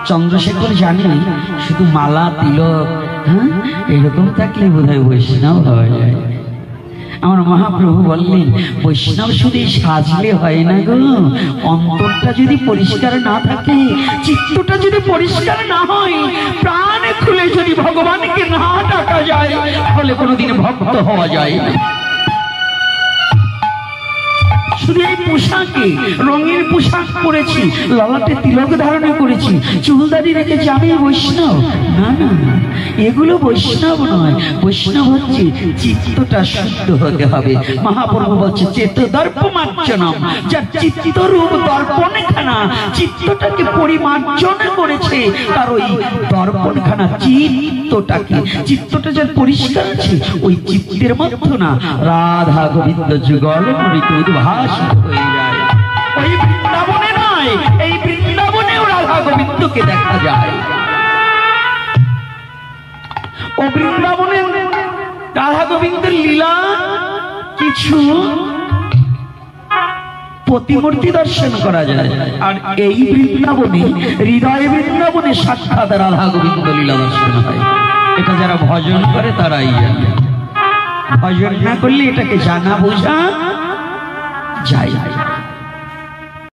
চন্দ্রশেখর জানে শুধু মালা তিলক এরকম থাকলে বোধহয় বৈষ্ণব হওয়া যায়। আমার মহাপ্রভু বললেন বৈষ্ণব শুধু সাজলে হয় না গো, অন্তরটা যদি পরিষ্কার না থাকে, চিত্তটা যদি পরিষ্কার না হয়, প্রাণ খুলে যদি ভগবানকে না ডাকা যায়, তাহলে কোনোদিন ভক্ত হওয়া যায় না। শুধু এই পোশাকে, রঙের পোশাক পরেছি, ললাটে তিলক ধারণ করেছি, চুলদারি রেখেছি, আমি বৈষ্ণব? না না, এগুলো বৈষ্ণব নয়। বৈষ্ণব হচ্ছে চিত্তটা শুদ্ধ হতে হবে। মহাপ্রভু বলছে চেত দর্পমার্জনম, যার চিত্তরূপ দর্পণখানা চিত্তটাকে পরিমার্জন করেছে, তার ওই দর্পণখানা চিত্তটা যার পরিষ্কার আছে, ওই চিত্তের মধ্যে না রাধা গোবিন্দ যুগল মৃত্যু উদ্ভাস হয়ে যায়। ওই বৃন্দাবনে নয়, এই বৃন্দাবনেও রাধা গোবিন্দকে দেখা যায়। ও বৃন্দাবনে রাধা গোবিন্দের লীলা কিছু প্রতিমূর্তি দর্শন করা যায়, আর এই বৃন্দাবনে, হৃদয় বৃন্দাবনে সাক্ষাৎ রাধা গোবিন্দ লীলা দর্শন হয়। এটা যারা ভজন করে তারাই জানে, ভজন না করলে এটাকে জানা বোঝা যায়।